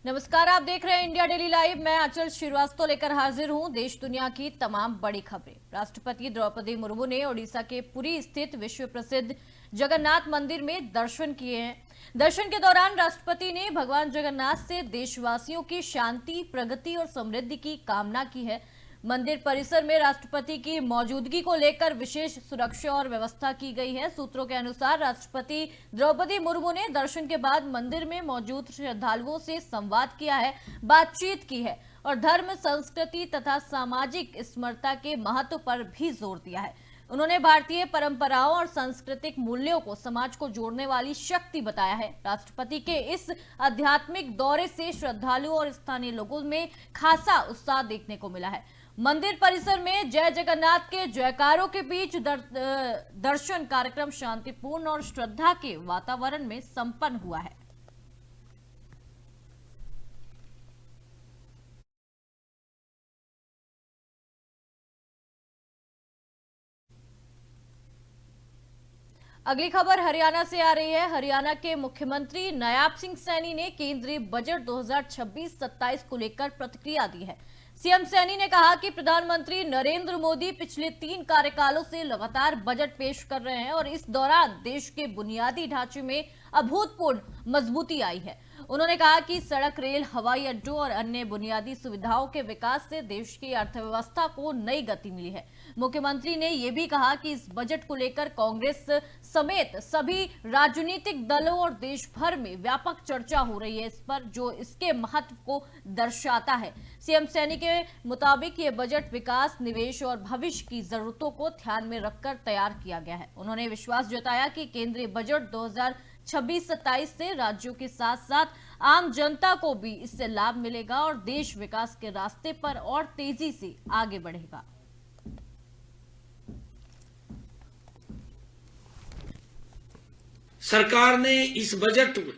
नमस्कार, आप देख रहे हैं इंडिया डेली लाइव। मैं अचल श्रीवास्तव लेकर हाजिर हूं देश दुनिया की तमाम बड़ी खबरें। राष्ट्रपति द्रौपदी मुर्मू ने ओडिशा के पुरी स्थित विश्व प्रसिद्ध जगन्नाथ मंदिर में दर्शन किए हैं। दर्शन के दौरान राष्ट्रपति ने भगवान जगन्नाथ से देशवासियों की शांति, प्रगति और समृद्धि की कामना की है। मंदिर परिसर में राष्ट्रपति की मौजूदगी को लेकर विशेष सुरक्षा और व्यवस्था की गई है। सूत्रों के अनुसार राष्ट्रपति द्रौपदी मुर्मू ने दर्शन के बाद मंदिर में मौजूद श्रद्धालुओं से संवाद किया है, बातचीत की है और धर्म, संस्कृति तथा सामाजिक स्मरता के महत्व पर भी जोर दिया है। उन्होंने भारतीय परंपराओं और सांस्कृतिक मूल्यों को समाज को जोड़ने वाली शक्ति बताया है। राष्ट्रपति के इस आध्यात्मिक दौरे से श्रद्धालुओं और स्थानीय लोगों में खासा उत्साह देखने को मिला है। मंदिर परिसर में जय जगन्नाथ के जयकारों के बीच दर्शन कार्यक्रम शांतिपूर्ण और श्रद्धा के वातावरण में संपन्न हुआ है। अगली खबर हरियाणा से आ रही है। हरियाणा के मुख्यमंत्री नायाब सिंह सैनी ने केंद्रीय बजट 2026-27 को लेकर प्रतिक्रिया दी है। सीएम सैनी ने कहा कि प्रधानमंत्री नरेंद्र मोदी पिछले 3 कार्यकालों से लगातार बजट पेश कर रहे हैं और इस दौरान देश के बुनियादी ढांचे में अभूतपूर्व मजबूती आई है। उन्होंने कहा कि सड़क, रेल, हवाई अड्डों और अन्य बुनियादी सुविधाओं के विकास से देश की अर्थव्यवस्था को नई गति मिली है। मुख्यमंत्री ने यह भी कहा कि इस बजट को लेकर कांग्रेस समेत सभी राजनीतिक दलों और देश भर में व्यापक चर्चा हो रही है इस पर, जो इसके महत्व को दर्शाता है। सीएम सैनी के मुताबिक ये बजट विकास, निवेश और भविष्य की जरूरतों को ध्यान में रखकर तैयार किया गया है। उन्होंने विश्वास जताया कि केंद्रीय बजट 2026-27 से राज्यों के साथ साथ आम जनता को भी इससे लाभ मिलेगा और देश विकास के रास्ते पर और तेजी से आगे बढ़ेगा। सरकार ने इस बजट में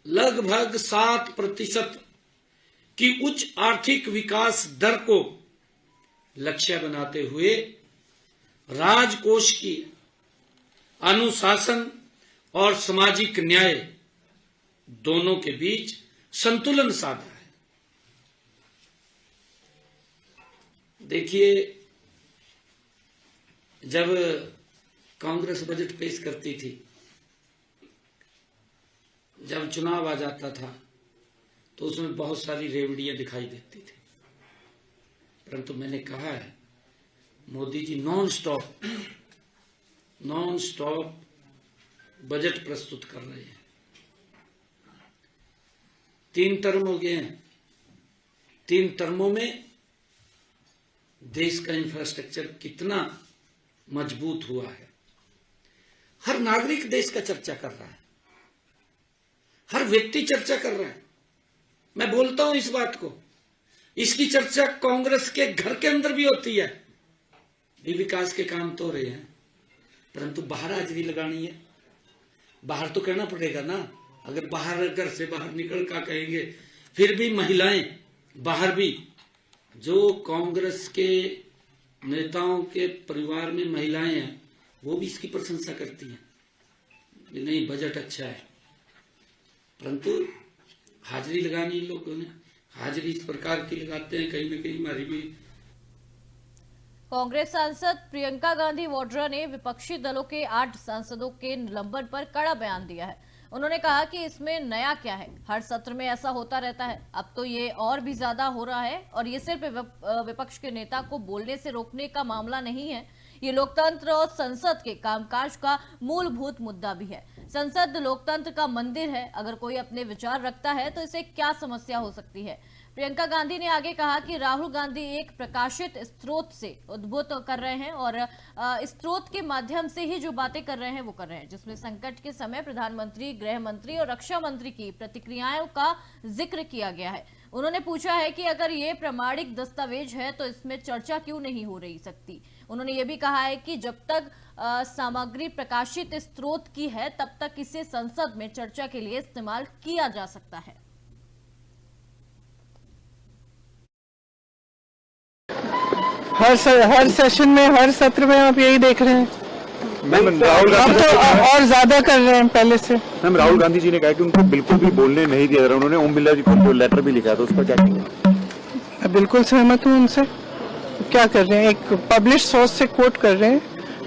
लगभग 7% की उच्च आर्थिक विकास दर को लक्ष्य बनाते हुए राजकोष की अनुशासन और सामाजिक न्याय दोनों के बीच संतुलन साधा है। देखिए, जब कांग्रेस बजट पेश करती थी, जब चुनाव आ जाता था तो उसमें बहुत सारी रेवड़ियां दिखाई देती थी, परंतु मैंने कहा है Modi ji non stop budget प्रस्तुत कर रहे हैं। 3 टर्म हो गए हैं। 3 टर्मों में देश का इंफ्रास्ट्रक्चर कितना मजबूत हुआ है, हर नागरिक देश का चर्चा कर रहा है, हर व्यक्ति चर्चा कर रहा है। मैं बोलता हूं इस बात को, इसकी चर्चा कांग्रेस के घर के अंदर भी होती है। भी विकास के काम तो हो रहे हैं, परंतु बाहर हाजिरी लगानी है। बाहर तो कहना पड़ेगा ना। अगर बाहर घर से बाहर निकल कर कहेंगे, फिर भी महिलाएं बाहर भी, जो कांग्रेस के नेताओं के परिवार में महिलाएं हैं, वो भी इसकी प्रशंसा करती हैं कि नहीं बजट अच्छा है, परंतु हाजिरी लगानी इन लोगों ने। हाजिरी इस प्रकार की लगाते हैं, कहीं न कहीं हमारी भी। कांग्रेस सांसद प्रियंका गांधी वाड्रा ने विपक्षी दलों के 8 सांसदों के निलंबन पर कड़ा बयान दिया है। उन्होंने कहा कि इसमें नया क्या है, हर सत्र में ऐसा होता रहता है। अब तो ये और भी ज्यादा हो रहा है और ये सिर्फ विपक्ष के नेता को बोलने से रोकने का मामला नहीं है, ये लोकतंत्र और संसद के कामकाज का मूलभूत मुद्दा भी है। संसद लोकतंत्र का मंदिर है। अगर कोई अपने विचार रखता है तो इसे क्या समस्या हो सकती है। प्रियंका गांधी ने आगे कहा कि राहुल गांधी एक प्रकाशित स्रोत से उद्भूत कर रहे हैं और स्रोत के माध्यम से ही जो बातें कर रहे हैं वो कर रहे हैं, जिसमें संकट के समय प्रधानमंत्री, गृह मंत्री और रक्षा मंत्री की प्रतिक्रियाओं का जिक्र किया गया है। उन्होंने पूछा है कि अगर ये प्रामाणिक दस्तावेज है तो इसमें चर्चा क्यों नहीं हो रही सकती। उन्होंने ये भी कहा है कि जब तक सामग्री प्रकाशित स्रोत की है तब तक इसे संसद में चर्चा के लिए इस्तेमाल किया जा सकता है। हर सेशन में, हर सत्र में आप यही देख रहे हैं। मैम राहुल अब गांधी तो और ज्यादा कर रहे हैं पहले से। मैम राहुल गांधी जी ने कहा कि उनको बिल्कुल भी बोलने नहीं दिया जा रहा। उन्होंने ओम बिरला जी को जो लेटर भी लिखा था उसका क्या कहेंगे? मैं बिल्कुल सहमत हूँ उनसे। क्या कर रहे हैं, एक पब्लिश सोर्स से कोट कर रहे हैं।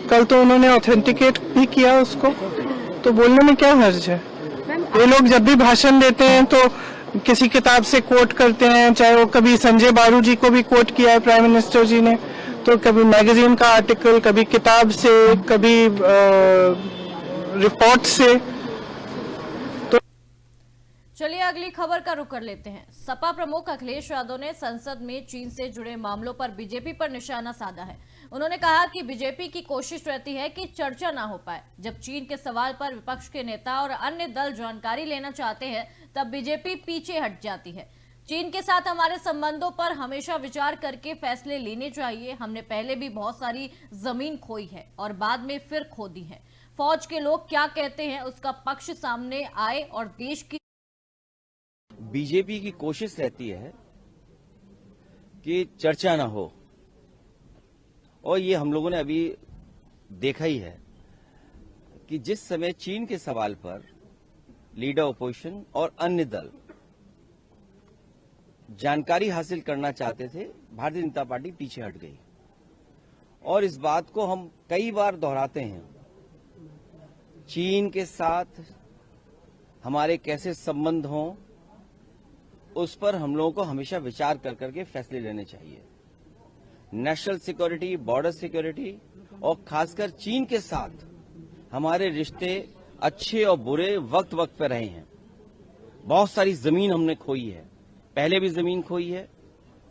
कल तो उन्होंने ऑथेंटिकेट भी किया उसको, तो बोलने में क्या हर्ज है। ये लोग जब भी भाषण देते हैं तो किसी किताब से कोट करते हैं, चाहे वो कभी संजय बारू जी को भी कोट किया है प्राइम मिनिस्टर जी ने, तो कभी मैगजीन का आर्टिकल, कभी किताब से, कभी रिपोर्ट से। चलिए अगली खबर का रुख कर लेते हैं। सपा प्रमुख अखिलेश यादव ने संसद में चीन से जुड़े मामलों पर बीजेपी पर निशाना साधा है। उन्होंने कहा कि बीजेपी की कोशिश रहती है कि चर्चा ना हो पाए। जब चीन के सवाल पर विपक्ष के नेता और अन्य दल जानकारी लेना चाहते हैं तब बीजेपी पीछे हट जाती है। चीन के साथ हमारे संबंधों पर हमेशा विचार करके फैसले लेने चाहिए। हमने पहले भी बहुत सारी जमीन खोई है और बाद में फिर खो दी है। फौज के लोग क्या कहते हैं उसका पक्ष सामने आए और देश की बीजेपी की कोशिश रहती है कि चर्चा ना हो, और ये हम लोगों ने अभी देखा ही है कि जिस समय चीन के सवाल पर लीडर ऑपोजिशन और अन्य दल जानकारी हासिल करना चाहते थे, भारतीय जनता पार्टी पीछे हट गई। और इस बात को हम कई बार दोहराते हैं, चीन के साथ हमारे कैसे संबंध हों उस पर हम लोगों को हमेशा विचार कर करके फैसले लेने चाहिए। नेशनल सिक्योरिटी, बॉर्डर सिक्योरिटी और खासकर चीन के साथ हमारे रिश्ते अच्छे और बुरे वक्त वक्त पर रहे हैं। बहुत सारी जमीन हमने खोई है, पहले भी जमीन खोई है,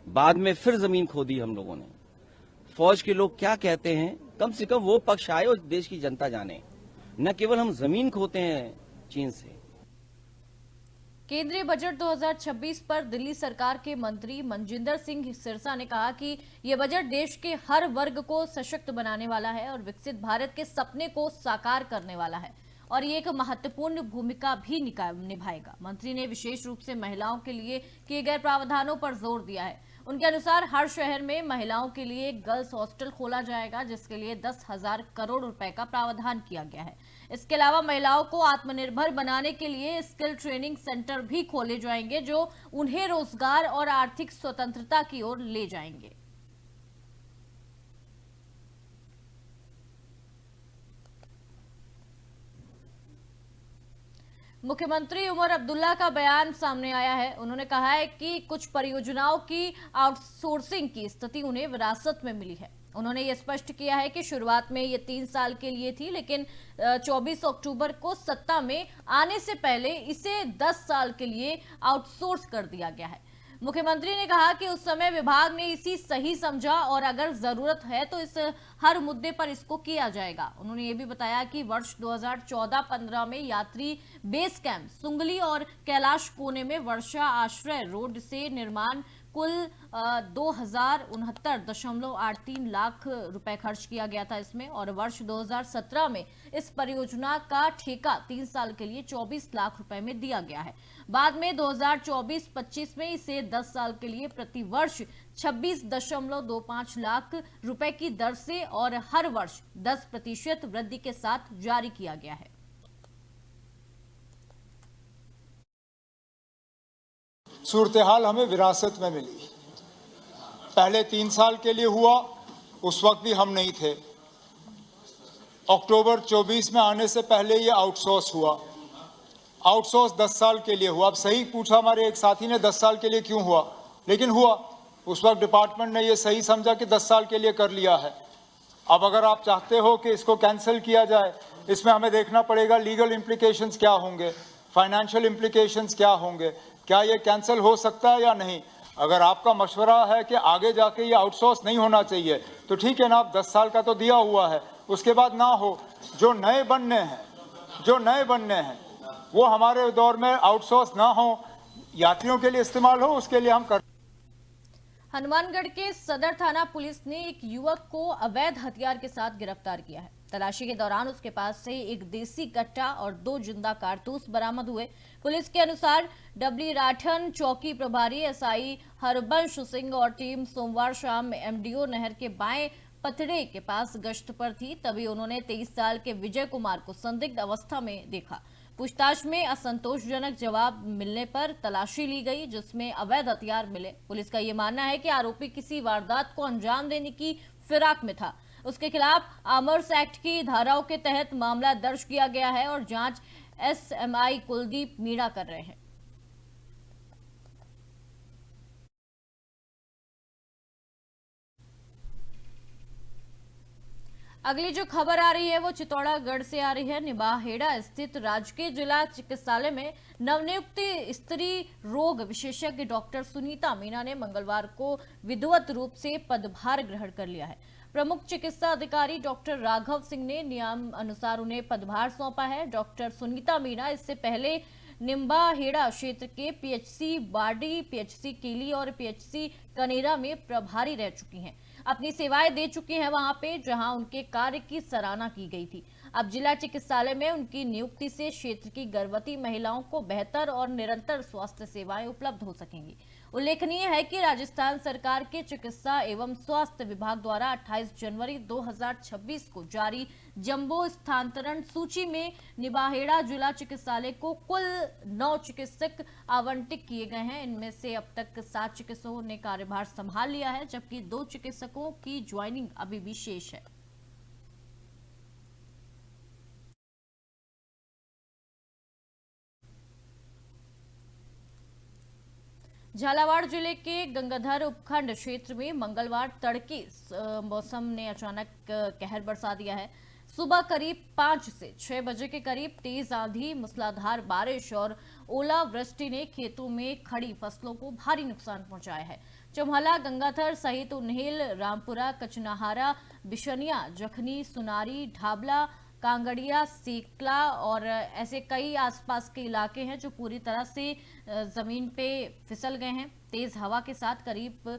बाद में फिर जमीन खो दी हम लोगों ने। फौज के लोग क्या कहते हैं, कम से कम वो पक्ष आए और देश की जनता जाने, न केवल हम जमीन खोते हैं चीन से। केंद्रीय बजट 2026 पर दिल्ली सरकार के मंत्री मनजिंदर सिंह सिरसा ने कहा कि यह बजट देश के हर वर्ग को सशक्त बनाने वाला है और विकसित भारत के सपने को साकार करने वाला है और ये एक महत्वपूर्ण भूमिका भी निभाएगा। मंत्री ने विशेष रूप से महिलाओं के लिए किए गए प्रावधानों पर जोर दिया है। उनके अनुसार हर शहर में महिलाओं के लिए गर्ल्स हॉस्टल खोला जाएगा, जिसके लिए 10,000 करोड़ रुपए का प्रावधान किया गया है। इसके अलावा महिलाओं को आत्मनिर्भर बनाने के लिए स्किल ट्रेनिंग सेंटर भी खोले जाएंगे, जो उन्हें रोजगार और आर्थिक स्वतंत्रता की ओर ले जाएंगे। मुख्यमंत्री उमर अब्दुल्ला का बयान सामने आया है। उन्होंने कहा है कि कुछ परियोजनाओं की आउटसोर्सिंग की स्थिति उन्हें विरासत में मिली है। उन्होंने ये स्पष्ट किया है कि शुरुआत में ये 3 साल के लिए थी, लेकिन 24 अक्टूबर को सत्ता में आने से पहले इसे 10 साल के लिए आउटसोर्स कर दिया गया है। मुख्यमंत्री ने कहा कि उस समय विभाग ने इसी सही समझा और अगर जरूरत है तो इस हर मुद्दे पर इसको किया जाएगा। उन्होंने ये भी बताया कि वर्ष 2014-15 में यात्री बेस कैंप सुंगली और कैलाश कोने में वर्षा आश्रय रोड से निर्माण कुल 2069.83 लाख रुपए खर्च किया गया था इसमें, और वर्ष 2017 में इस परियोजना का ठेका 3 साल के लिए 24 लाख रुपए में दिया गया है। बाद में 2024-25 में इसे 10 साल के लिए प्रति वर्ष 26.25 लाख रुपए की दर से और हर वर्ष 10% वृद्धि के साथ जारी किया गया है। सूरत-ए-हाल हमें विरासत में मिली। पहले 3 साल के लिए हुआ, उस वक्त भी हम नहीं थे। अक्टूबर 24 में आने से पहले ये आउटसोर्स हुआ। आउटसोर्स 10 साल के लिए हुआ। अब सही पूछा हमारे एक साथी ने 10 साल के लिए क्यों हुआ, लेकिन हुआ। उस वक्त डिपार्टमेंट ने ये सही समझा कि 10 साल के लिए कर लिया है। अब अगर आप चाहते हो कि इसको कैंसिल किया जाए, इसमें हमें देखना पड़ेगा लीगल इम्प्लीकेशंस क्या होंगे, फाइनेंशियल इम्प्लीकेशंस क्या होंगे, क्या ये कैंसिल हो सकता है या नहीं। अगर आपका मशवरा है कि आगे जाके ये आउटसोर्स नहीं होना चाहिए तो ठीक है ना, आप 10 साल का तो दिया हुआ है, उसके बाद ना हो। जो नए बनने हैं वो हमारे दौर में आउटसोर्स ना हो, यात्रियों के लिए इस्तेमाल हो, उसके लिए हम कर। हनुमानगढ़ के सदर थाना पुलिस ने एक युवक को अवैध हथियार के साथ गिरफ्तार किया है। तलाशी के दौरान उसके पास से एक देसी कट्टा और 2 जिंदा कारतूस बरामद हुए। पुलिस के अनुसार डबली राठन चौकी प्रभारी एसआई हरबंश सिंह और टीम सोमवार शाम एमडीओ नहर के बाएं पथड़े के पास गश्त पर थी, तभी उन्होंने 23 साल के विजय कुमार को संदिग्ध अवस्था में देखा। पूछताछ में असंतोषजनक जवाब मिलने पर तलाशी ली गई, जिसमें अवैध हथियार मिले। पुलिस का यह मानना है कि आरोपी किसी वारदात को अंजाम देने की फिराक में था। उसके खिलाफ आर्म्स एक्ट की धाराओं के तहत मामला दर्ज किया गया है और जांच एसएमआई कुलदीप मीणा कर रहे हैं। अगली जो खबर आ रही है वो चित्तौड़गढ़ से आ रही है। निबाहेड़ा स्थित राजकीय जिला चिकित्सालय में नवनियुक्त स्त्री रोग विशेषज्ञ डॉक्टर सुनीता मीणा ने मंगलवार को विधिवत रूप से पदभार ग्रहण कर लिया है। प्रमुख चिकित्सा अधिकारी डॉक्टर राघव सिंह ने नियम अनुसार उन्हें पदभार सौंपा है। डॉक्टर सुनीता मीणा इससे पहले निम्बाहेड़ा क्षेत्र के पीएचसी बाडी, पीएचसी केली और पीएचसी कनेरा में प्रभारी रह चुकी हैं। अपनी सेवाएं दे चुकी हैं वहां पे, जहां उनके कार्य की सराहना की गई थी। अब जिला चिकित्सालय में उनकी नियुक्ति से क्षेत्र की गर्भवती महिलाओं को बेहतर और निरंतर स्वास्थ्य सेवाएं उपलब्ध हो सकेंगी। उल्लेखनीय है कि राजस्थान सरकार के चिकित्सा एवं स्वास्थ्य विभाग द्वारा 28 जनवरी 2026 को जारी जंबो स्थानांतरण सूची में निबाहेड़ा जिला चिकित्सालय को कुल 9 चिकित्सक आवंटित किए गए हैं। इनमें से अब तक 7 चिकित्सकों ने कार्यभार संभाल लिया है, जबकि 2 चिकित्सकों की ज्वाइनिंग अभी भी शेष है। झालावाड़ जिले के गंगाधर उपखंड क्षेत्र में मंगलवार तड़के मौसम ने अचानक कहर बरसा दिया है। सुबह करीब 5 से 6 बजे के करीब तेज आंधी, मूसलाधार बारिश और ओलावृष्टि ने खेतों में खड़ी फसलों को भारी नुकसान पहुंचाया है। चमहला, गंगाधर सहित उन्हेल, रामपुरा, कचनाहारा, बिशनिया, जखनी, सुनारी, ढाबला, कांगड़िया, सेकला और ऐसे कई आसपास के इलाके हैं जो पूरी तरह से जमीन पे फिसल गए हैं। तेज हवा के साथ करीब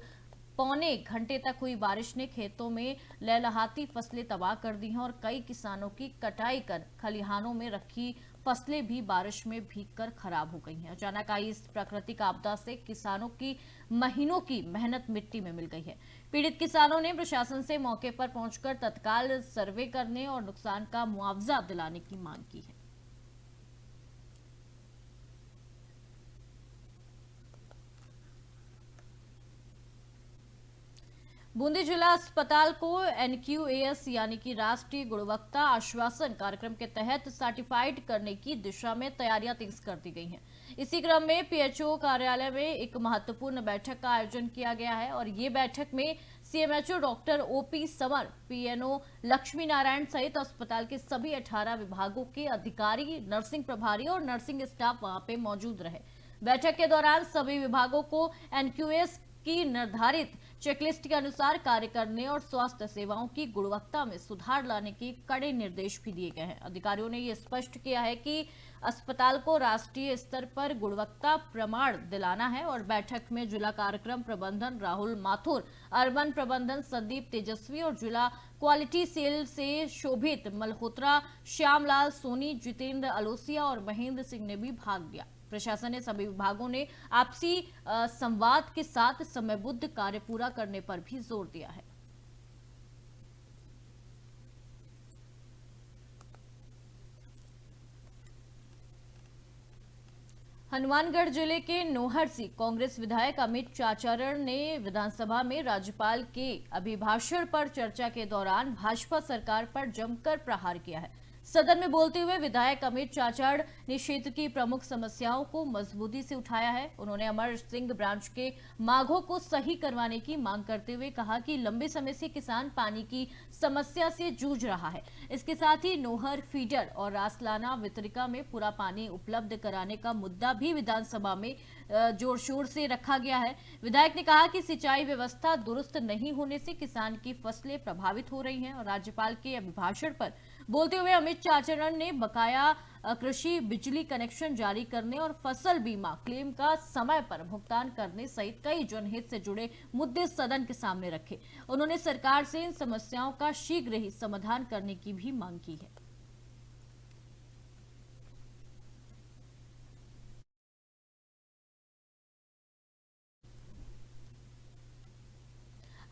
पौने घंटे तक हुई बारिश ने खेतों में लहलहाती फसलें तबाह कर दी हैं और कई किसानों की कटाई कर खलिहानों में रखी फसलें भी बारिश में भीगकर खराब हो गई हैं। अचानक आई इस प्राकृतिक आपदा से किसानों की महीनों की मेहनत मिट्टी में मिल गई है। पीड़ित किसानों ने प्रशासन से मौके पर पहुंचकर तत्काल सर्वे करने और नुकसान का मुआवजा दिलाने की मांग की है। बूंदी जिला अस्पताल को एनक्यूएस यानी कि राष्ट्रीय गुणवत्ता आश्वासन कार्यक्रम के तहत सर्टिफाइड करने की दिशा में तैयारियां तेज कर दी गई हैं। इसी क्रम में पीएचओ कार्यालय में एक महत्वपूर्ण बैठक का आयोजन किया गया है और ये बैठक में CMHO doctor OP Samar, PNO Lakshmi Narayan सहित अस्पताल के सभी 18 विभागों के अधिकारी, नर्सिंग प्रभारी और नर्सिंग स्टाफ वहां पे मौजूद रहे। बैठक के दौरान सभी विभागों को एनक्यूएस की निर्धारित चेकलिस्ट के अनुसार कार्य करने और स्वास्थ्य सेवाओं की गुणवत्ता में सुधार लाने के कड़े निर्देश भी दिए गए हैं। अधिकारियों ने यह स्पष्ट किया है कि अस्पताल को राष्ट्रीय स्तर पर गुणवत्ता प्रमाण दिलाना है और बैठक में जिला कार्यक्रम प्रबंधन राहुल माथुर, अर्बन प्रबंधन संदीप तेजस्वी और जिला क्वालिटी सेल से शोभित मल्होत्रा, श्यामलाल सोनी, जितेंद्र अलोसिया और महेंद्र सिंह ने भी भाग लिया। प्रशासन ने सभी विभागों ने आपसी संवाद के साथ समयबद्ध कार्य पूरा करने पर भी जोर दिया है। हनुमानगढ़ जिले के नोहर से कांग्रेस विधायक अमित चाचारण ने विधानसभा में राज्यपाल के अभिभाषण पर चर्चा के दौरान भाजपा सरकार पर जमकर प्रहार किया है। सदन में बोलते हुए विधायक अमित चाचाड़ ने क्षेत्र की प्रमुख समस्याओं को मजबूती से उठाया है। उन्होंने अमर सिंह ब्रांच के मांगों को सही करवाने की मांग करते हुए कहा कि लंबे समय से किसान पानी की समस्या से जूझ रहा है। इसके साथ ही नोहर फीडर और रासलाना वितरिका में पूरा पानी उपलब्ध कराने का मुद्दा भी विधानसभा में जोर शोर से रखा गया है। विधायक ने कहा कि सिंचाई व्यवस्था दुरुस्त नहीं होने से किसान की फसलें प्रभावित हो रही हैं और राज्यपाल के अभिभाषण पर बोलते हुए अमित चाचारण ने बकाया कृषि बिजली कनेक्शन जारी करने और फसल बीमा क्लेम का समय पर भुगतान करने सहित कई जनहित से जुड़े मुद्दे सदन के सामने रखे। उन्होंने सरकार से इन समस्याओं का शीघ्र ही समाधान करने की भी मांग की है।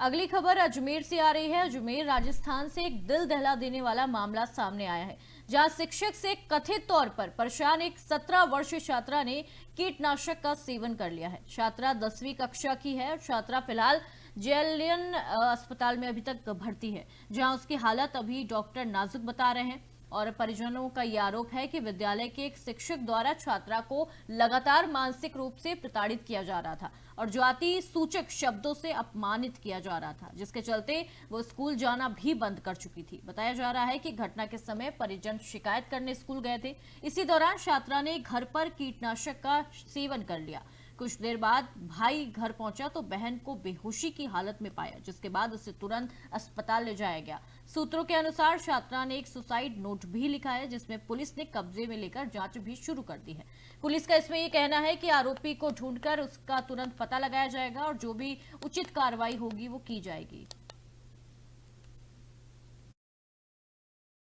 अगली खबर अजमेर से आ रही है। अजमेर राजस्थान से एक दिल दहला देने वाला मामला सामने आया है, जहां शिक्षक से कथित तौर पर परेशान एक 17 वर्षीय छात्रा ने कीटनाशक का सेवन कर लिया है। छात्रा 10वीं कक्षा की है और छात्रा फिलहाल जेएलएन अस्पताल में अभी तक भर्ती है, जहां उसकी हालत अभी डॉक्टर नाजुक बता रहे हैं। और परिजनों का यह आरोप है कि विद्यालय के एक शिक्षक द्वारा छात्रा को लगातार मानसिक रूप से प्रताड़ित किया जा रहा था और जाति सूचक शब्दों से अपमानित किया जा रहा था, जिसके चलते वो स्कूल जाना भी बंद कर चुकी थी। बताया जा रहा है कि घटना के समय परिजन शिकायत करने स्कूल गए थे। इसी दौरान छात्रा ने घर पर कीटनाशक का सेवन कर लिया। कुछ देर बाद भाई घर पहुंचा तो बहन को बेहोशी की हालत में पाया, जिसके बाद उसे तुरंत अस्पताल ले जाया गया। सूत्रों के अनुसार छात्रा ने एक सुसाइड नोट भी लिखा है, जिसमें पुलिस ने कब्जे में लेकर जांच भी शुरू कर दी है। पुलिस का इसमें यह कहना है कि आरोपी को ढूंढकर उसका तुरंत पता लगाया जाएगा और जो भी उचित कार्रवाई होगी वो की जाएगी।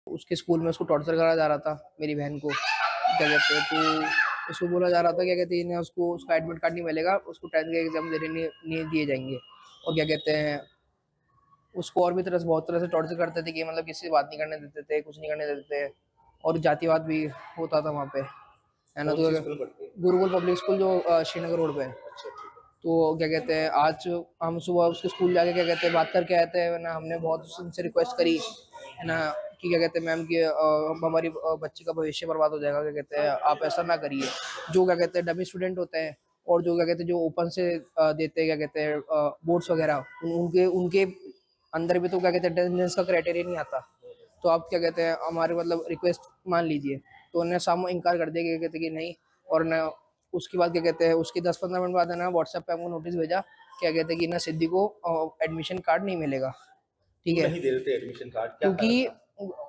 उसके स्कूल में उसको टॉर्चर करा जा रहा था, मेरी बहन को क्या कहते हैं, तो उसको बोला जा रहा था क्या कहते हैं उसको उसका एडमिट कार्ड नहीं मिलेगा, उसको 10th के एग्जाम देने नहीं दिए जाएंगे। और क्या कहते हैं उसको और भी तरह से बहुत तरह से टॉर्चर करते थे कि मतलब किसी से बात नहीं करने देते थे, कुछ नहीं करने देते थे और जातिवाद भी होता था वहाँ पे, है ना। तो गुरुकुल पब्लिक स्कूल जो श्रीनगर रोड पे है। तो क्या कहते हैं आज हम सुबह उसके स्कूल जाके क्या कहते हैं बात करके आए थे ना, हमने बहुत उनसे रिक्वेस्ट करी है ना कि क्या कहते हैं मैम कि हमारी बच्चे का भविष्य बर्बाद हो जाएगा, क्या कहते हैं आप ऐसा ना करिए। जो क्या कहते हैं डमी स्टूडेंट होते हैं और जो क्या कहते हैं जो ओपन से देते हैं क्या कहते हैं बोर्ड्स वगैरह, उनके अंदर भी तो क्या कहते हैं अटेंडेंस का क्राइटेरिया नहीं आता। तो आप क्या कहते हैं हमारे मतलब रिक्वेस्ट मान लीजिए। तो उन्होंने सामने इनकार कर दिया, क्या कहते हैं कि नहीं। और न उसके बाद क्या कहते हैं उसके 10-15 मिनट बाद है ना व्हाट्सएप पे हमको नोटिस भेजा, क्या कहते हैं कि ना सिद्धि को एडमिशन कार्ड नहीं मिलेगा, ठीक है। नहीं दे देते एडमिशन कार्ड क्योंकि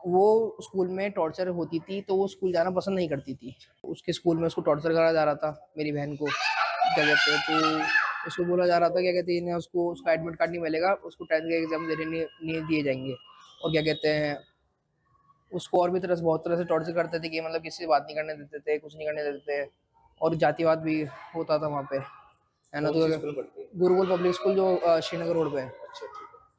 वो स्कूल में टॉर्चर होती थी तो वो स्कूल जाना पसंद नहीं करती थी। उसके स्कूल में उसको टॉर्चर करा जा रहा था, मेरी बहन को क्या कहते हैं, तो उसको बोला जा रहा था क्या कहते हैं उसको उसका एडमिट कार्ड नहीं मिलेगा, उसको 10th के एग्जाम देने नहीं दिए जाएंगे। और क्या कहते हैं उसको और भी तरह से बहुत तरह से टॉर्चर करते थे कि मतलब किसी से बात नहीं करने देते थे, कुछ नहीं करने देते थे और जातिवाद भी होता था वहाँ पे, है ना। तो गुरुकुल पब्लिक स्कूल जो श्रीनगर रोड पे है।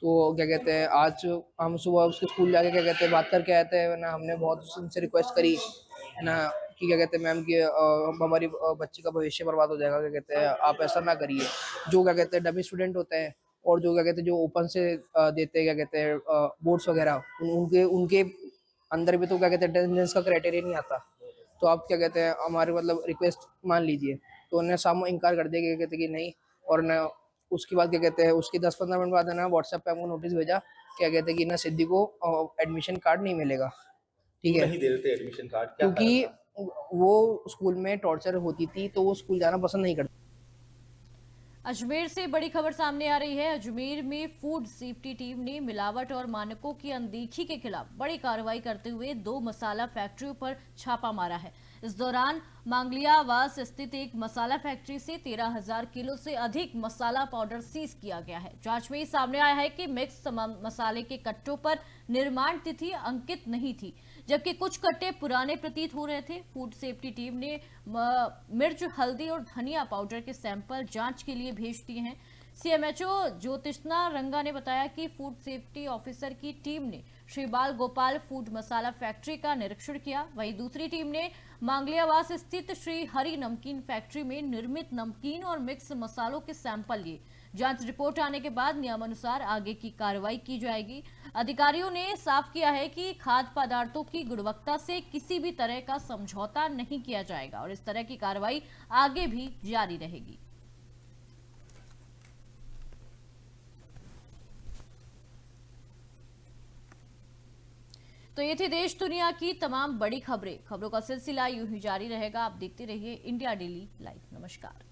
तो क्या कहते हैं आज हम सुबह उसके स्कूल जाके क्या कहते हैं बात करके आए थे ना, हमने बहुत उनसे रिक्वेस्ट करी है ना कि क्या कहते हैं मैम कि हमारी बच्चे का भविष्य बर्बाद हो जाएगा, क्या कहते हैं आप ऐसा ना करिए। जो क्या कहते हैं डमी स्टूडेंट होते हैं और जो क्या कहते हैं जो ओपन से देते हैं क्या कहते हैं बोर्ड्स वगैरह, उनके अंदर भी तो क्या कहते हैं अटेंडेंस का क्राइटेरिया नहीं आता। तो आप क्या कहते हैं हमारे मतलब रिक्वेस्ट मान लीजिए। तो उन्होंने सामने इनकार कर दिया, क्या कहते हैं कि नहीं। और न उसके बाद क्या कहते हैं उसके 10-15 मिनट बाद है ना व्हाट्सएप पे हमको नोटिस भेजा, क्या कहते हैं कि ना सिद्धि को एडमिशन कार्ड नहीं मिलेगा, ठीक है। नहीं दे देते एडमिशन कार्ड क्योंकि वो स्कूल में टॉर्चर होती थी तो वो स्कूल जाना पसंद नहीं करती। अजमेर से बड़ी खबर सामने आ रही है। अजमेर में फूड सेफ्टी टीम ने मिलावट और मानकों की अनदेखी के खिलाफ बड़ी कार्रवाई करते हुए 2 मसाला फैक्ट्रियों पर छापा मारा है। इस दौरान मांगलियावास स्थित एक मसाला फैक्ट्री से 13,000 किलो से अधिक मसाला पाउडर सीज किया गया है। जांच में सामने आया है कि मिक्स मसाले के कट्टों पर निर्माण तिथि अंकित नहीं थी, जबकि कुछ कट्टे पुराने प्रतीत हो रहे थे। फूड सेफ्टी टीम ने मिर्च, हल्दी और धनिया पाउडर के सैंपल जांच के लिए भेज दिए हैं। सीएमएचओ ज्योतिष्णा रंगा ने बताया कि फूड सेफ्टी ऑफिसर की टीम ने श्री बाल गोपाल फूड मसाला फैक्ट्री का निरीक्षण किया। वहीं दूसरी टीम ने मांगलियावास स्थित श्री हरि नमकीन फैक्ट्री में निर्मित नमकीन और मिक्स मसालों के सैंपल लिए। जांच रिपोर्ट आने के बाद नियमानुसार आगे की कार्रवाई की जाएगी। अधिकारियों ने साफ किया है कि खाद्य पदार्थों की गुणवत्ता से किसी भी तरह का समझौता नहीं किया जाएगा और इस तरह की कार्रवाई आगे भी जारी रहेगी। तो ये थी देश दुनिया की तमाम बड़ी खबरों का सिलसिला यूं ही जारी रहेगा। आप देखते रहिए इंडिया डेली लाइव। नमस्कार।